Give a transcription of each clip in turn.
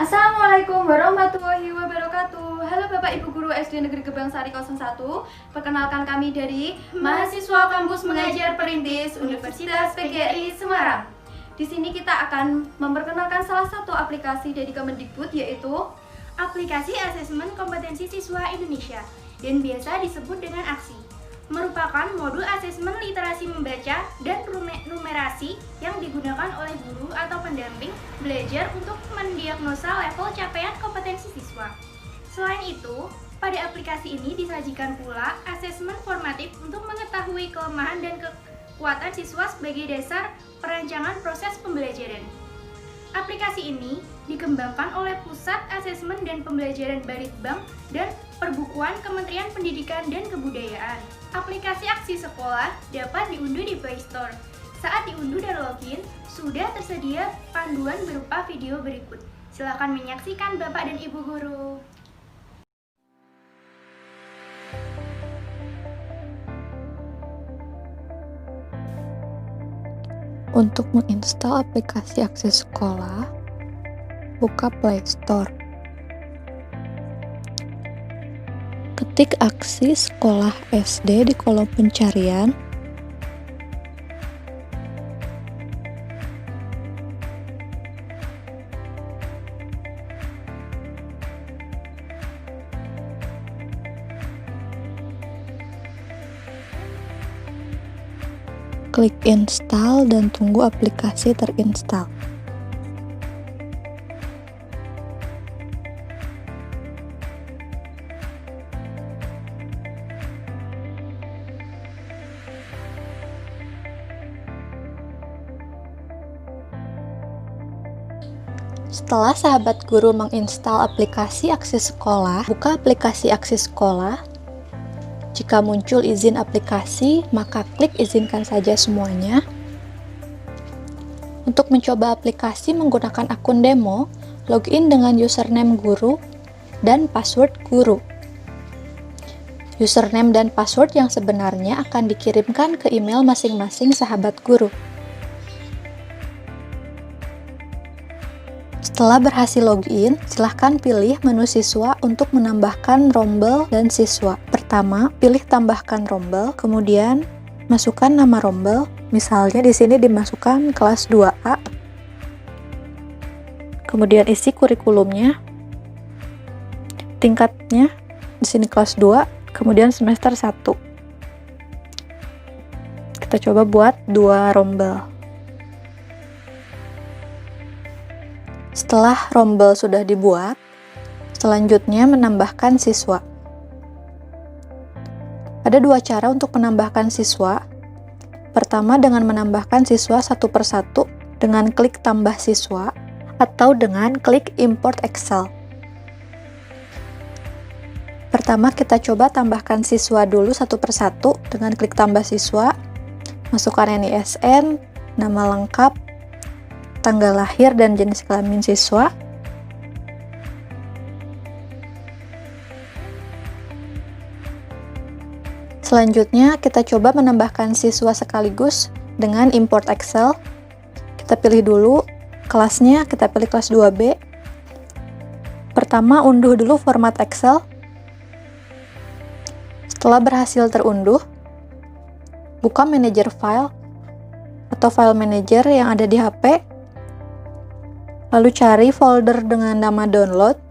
Assalamualaikum warahmatullahi wabarakatuh. Halo Bapak Ibu Guru SD Negeri Gebang Sari 01. Perkenalkan kami dari mahasiswa kampus mengajar perintis Universitas PGRI Semarang. Di sini kita akan memperkenalkan salah satu aplikasi dari Kemendikbud, yaitu aplikasi asesmen kompetensi siswa Indonesia dan biasa disebut dengan AKSI. Merupakan modul asesmen literasi membaca dan numerasi yang digunakan oleh guru atau pendamping belajar untuk mendiagnosa level capaian kompetensi siswa. Selain itu, pada aplikasi ini disajikan pula asesmen formatif untuk mengetahui kelemahan dan kekuatan siswa sebagai dasar perancangan proses pembelajaran. Aplikasi ini dikembangkan oleh Pusat Asesmen dan Pembelajaran Balitbang dan Perbukuan Kementerian Pendidikan dan Kebudayaan. Aplikasi AKSI Sekolah dapat diunduh di Play Store. Saat diunduh dan login, sudah tersedia panduan berupa video berikut. Silakan menyaksikan Bapak dan Ibu Guru. Untuk menginstal aplikasi AKSI Sekolah, buka Play Store. Ketik AKSI Sekolah SD di kolom pencarian. Klik install dan tunggu aplikasi terinstall. Setelah sahabat guru menginstal aplikasi AKSI Sekolah, buka aplikasi AKSI Sekolah. Jika muncul izin aplikasi, maka klik izinkan saja semuanya. Untuk mencoba aplikasi menggunakan akun demo, login dengan username guru dan password guru. Username dan password yang sebenarnya akan dikirimkan ke email masing-masing sahabat guru. Setelah berhasil login, silahkan pilih menu siswa untuk menambahkan rombel dan siswa. Pertama, pilih tambahkan rombel, kemudian masukkan nama rombel. Misalnya di sini dimasukkan kelas 2A. Kemudian isi kurikulumnya. Tingkatnya di sini kelas 2, kemudian semester 1. Kita coba buat 2 rombel. Setelah rombel sudah dibuat, selanjutnya menambahkan siswa. Ada 2 cara untuk menambahkan siswa. Pertama dengan menambahkan siswa satu persatu dengan klik tambah siswa atau dengan klik import Excel. Pertama kita coba tambahkan siswa dulu satu persatu dengan klik tambah siswa, masukkan NISN, nama lengkap, tanggal lahir dan jenis kelamin siswa. Selanjutnya kita coba menambahkan siswa sekaligus dengan import Excel. Kita pilih dulu kelasnya, kita pilih kelas 2B. Pertama unduh dulu format Excel. Setelah berhasil terunduh, buka manajer file atau file manager yang ada di HP. Lalu cari folder dengan nama download.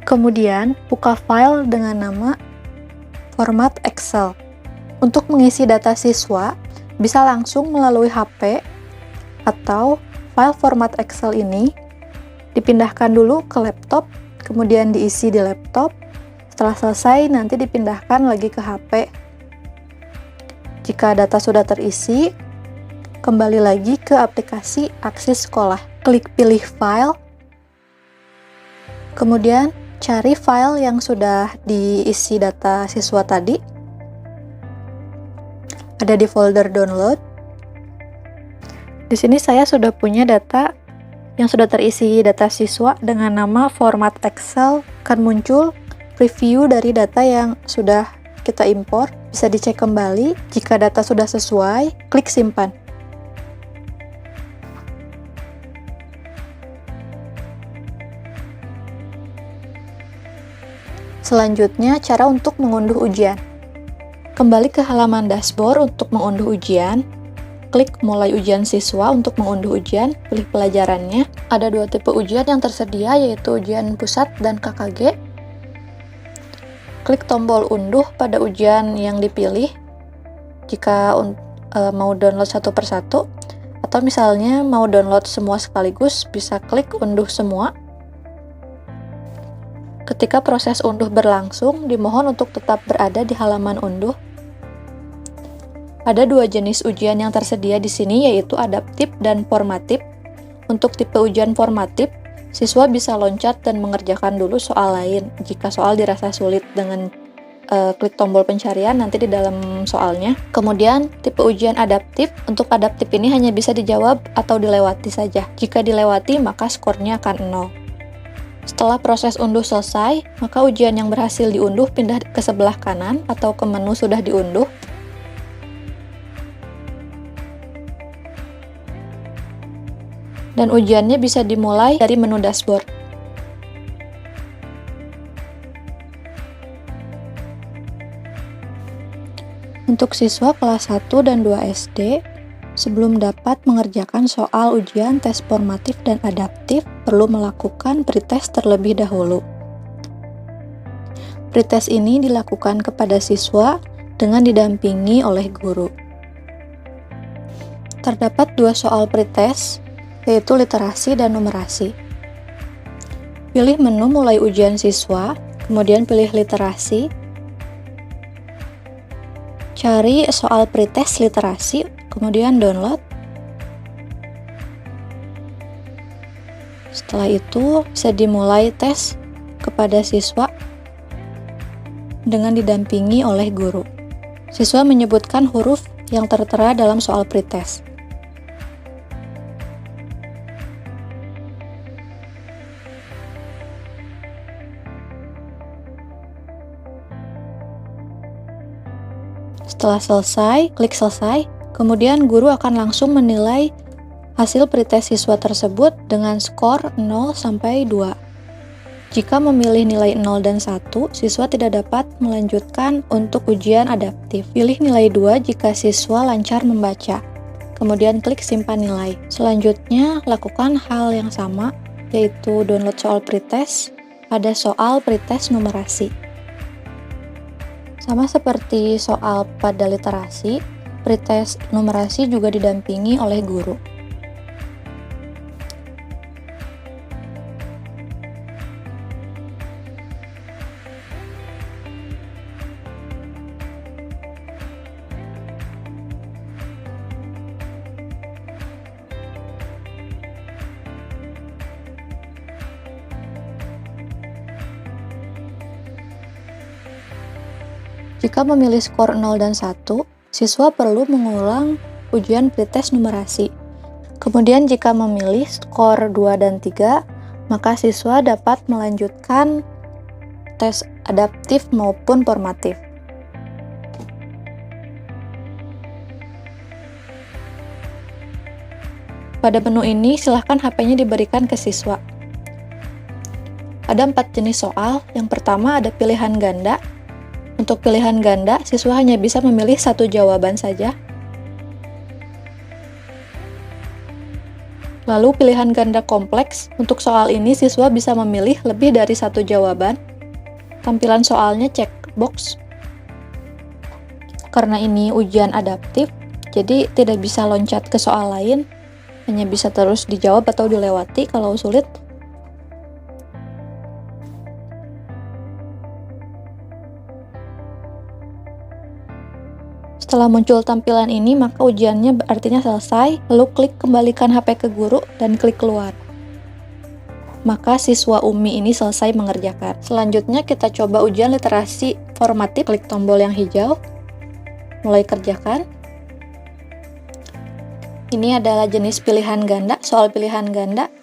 Kemudian, buka file dengan nama format Excel. Untuk mengisi data siswa, bisa langsung melalui HP atau file format Excel ini dipindahkan dulu ke laptop, kemudian diisi di laptop. Setelah selesai, nanti dipindahkan lagi ke HP. Jika data sudah terisi, kembali lagi ke aplikasi AKSI Sekolah. Klik pilih file, kemudian cari file yang sudah diisi data siswa tadi. Ada di folder download. Di sini saya sudah punya data yang sudah terisi data siswa dengan nama format Excel. Akan muncul preview dari data yang sudah kita impor. Bisa dicek kembali. Jika data sudah sesuai, klik simpan. Selanjutnya, cara untuk mengunduh ujian. Kembali ke halaman dashboard untuk mengunduh ujian. Klik mulai ujian siswa untuk mengunduh ujian, pilih pelajarannya. Ada dua tipe ujian yang tersedia, yaitu ujian pusat dan KKG. Klik tombol unduh pada ujian yang dipilih, jika mau download satu persatu, atau misalnya mau download semua sekaligus, bisa klik unduh semua. Ketika proses unduh berlangsung, dimohon untuk tetap berada di halaman unduh. Ada dua jenis ujian yang tersedia di sini, yaitu adaptif dan formatif. Untuk tipe ujian formatif, siswa bisa loncat dan mengerjakan dulu soal lain. Jika soal dirasa sulit, dengan klik tombol pencarian nanti di dalam soalnya. Kemudian, tipe ujian adaptif. Untuk adaptif ini hanya bisa dijawab atau dilewati saja. Jika dilewati, maka skornya akan 0. Setelah proses unduh selesai, maka ujian yang berhasil diunduh pindah ke sebelah kanan atau ke menu sudah diunduh. Dan ujiannya bisa dimulai dari menu dashboard. Untuk siswa kelas 1 dan 2 SD, sebelum dapat mengerjakan soal ujian tes formatif dan adaptif, perlu melakukan pretest terlebih dahulu. Pretest ini dilakukan kepada siswa dengan didampingi oleh guru. Terdapat dua soal pretest, yaitu literasi dan numerasi. Pilih menu mulai ujian siswa, kemudian pilih literasi. Cari soal pretest literasi, kemudian download. Setelah itu, bisa dimulai tes kepada siswa dengan didampingi oleh guru. Siswa menyebutkan huruf yang tertera dalam soal pretest. Setelah selesai, klik selesai. Kemudian guru akan langsung menilai hasil pretest siswa tersebut dengan skor 0 sampai 2. Jika memilih nilai 0 dan 1, siswa tidak dapat melanjutkan untuk ujian adaptif. Pilih nilai 2 jika siswa lancar membaca. Kemudian klik simpan nilai. Selanjutnya, lakukan hal yang sama, yaitu download soal pretest pada soal pretest numerasi. Sama seperti soal pada literasi, pretest numerasi juga didampingi oleh guru. Jika memilih skor 0 dan 1, siswa perlu mengulang ujian pretest numerasi. Kemudian jika memilih skor 2 dan 3, maka siswa dapat melanjutkan tes adaptif maupun formatif. Pada menu ini, silahkan HP-nya diberikan ke siswa. Ada 4 jenis soal. Yang pertama ada pilihan ganda. Untuk pilihan ganda, siswa hanya bisa memilih satu jawaban saja. Lalu pilihan ganda kompleks, untuk soal ini siswa bisa memilih lebih dari satu jawaban. Tampilan soalnya checkbox. Karena ini ujian adaptif, jadi tidak bisa loncat ke soal lain, hanya bisa terus dijawab atau dilewati kalau sulit. Setelah muncul tampilan ini, maka ujiannya artinya selesai, lalu klik kembalikan HP ke guru dan klik keluar. maka siswa UMI ini selesai mengerjakan. Selanjutnya kita coba ujian literasi formatif. Klik tombol yang hijau, mulai kerjakan. Ini adalah jenis pilihan ganda, soal pilihan ganda.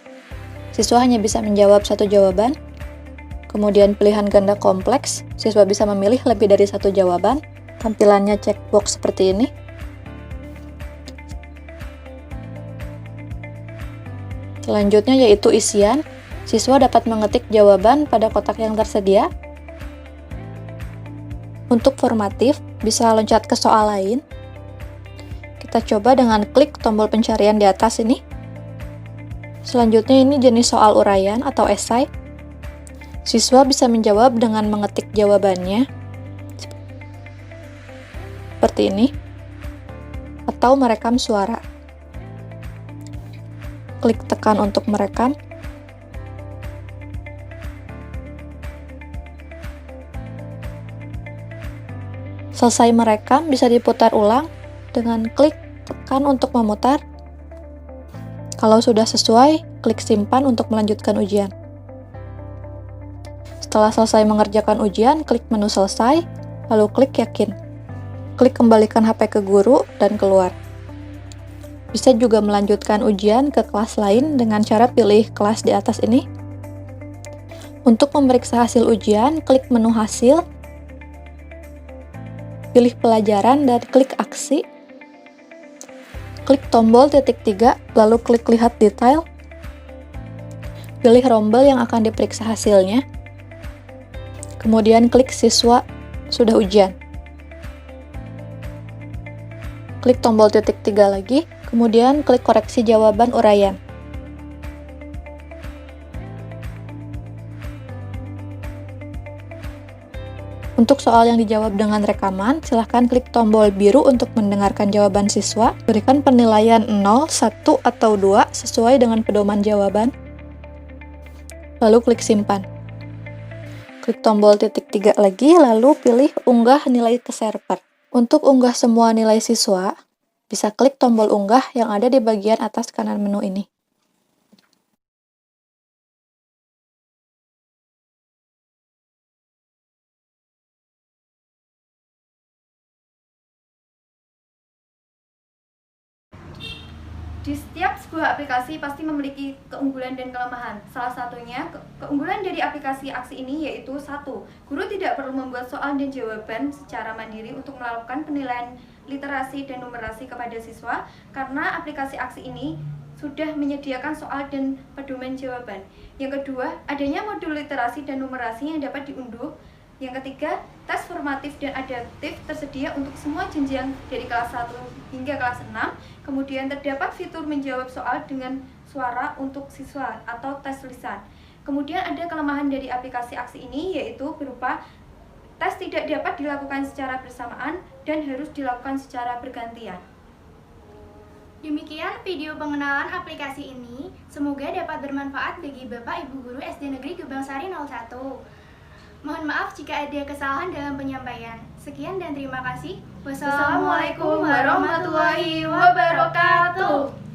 Siswa hanya bisa menjawab satu jawaban. Kemudian pilihan ganda kompleks, siswa bisa memilih lebih dari satu jawaban. Tampilannya checkbox seperti ini. Selanjutnya yaitu isian. Siswa dapat mengetik jawaban pada kotak yang tersedia. Untuk formatif, bisa loncat ke soal lain. Kita coba dengan klik tombol pencarian di atas ini. Selanjutnya ini jenis soal uraian atau esai. Siswa bisa menjawab dengan mengetik jawabannya seperti ini, atau merekam suara. Klik tekan untuk merekam. Selesai merekam, bisa diputar ulang dengan klik tekan untuk memutar. Kalau sudah sesuai, klik simpan untuk melanjutkan ujian. Setelah selesai mengerjakan ujian, klik menu selesai, lalu klik yakin. Klik kembalikan HP ke guru dan keluar. Bisa juga melanjutkan ujian ke kelas lain dengan cara pilih kelas di atas ini. Untuk memeriksa hasil ujian, klik menu hasil, pilih pelajaran dan klik aksi. Klik tombol titik 3, lalu klik lihat detail. Pilih rombel yang akan diperiksa hasilnya. Kemudian klik siswa sudah ujian. Klik tombol titik 3 lagi, kemudian klik koreksi jawaban uraian. Untuk soal yang dijawab dengan rekaman, silahkan klik tombol biru untuk mendengarkan jawaban siswa. Berikan penilaian 0, 1, atau 2 sesuai dengan pedoman jawaban. Lalu klik simpan. Klik tombol titik 3 lagi, lalu pilih unggah nilai ke server. Untuk unggah semua nilai siswa, bisa klik tombol unggah yang ada di bagian atas kanan menu ini. Di setiap sebuah aplikasi pasti memiliki keunggulan dan kelemahan. Salah satunya, keunggulan dari aplikasi aksi ini yaitu 1. Guru tidak perlu membuat soal dan jawaban secara mandiri untuk melakukan penilaian literasi dan numerasi kepada siswa, karena aplikasi aksi ini sudah menyediakan soal dan pedoman jawaban. Yang kedua, adanya modul literasi dan numerasi yang dapat diunduh. Yang ketiga, tes formatif dan adaptif tersedia untuk semua jenjang dari kelas 1 hingga kelas 6. Kemudian terdapat fitur menjawab soal dengan suara untuk siswa atau tes lisan. Kemudian ada kelemahan dari aplikasi aksi ini yaitu berupa tes tidak dapat dilakukan secara bersamaan dan harus dilakukan secara bergantian. Demikian video pengenalan aplikasi ini. Semoga dapat bermanfaat bagi Bapak Ibu Guru SD Negeri Gebangsari 01. Mohon maaf jika ada kesalahan dalam penyampaian. Sekian dan terima kasih. Wassalamualaikum warahmatullahi wabarakatuh.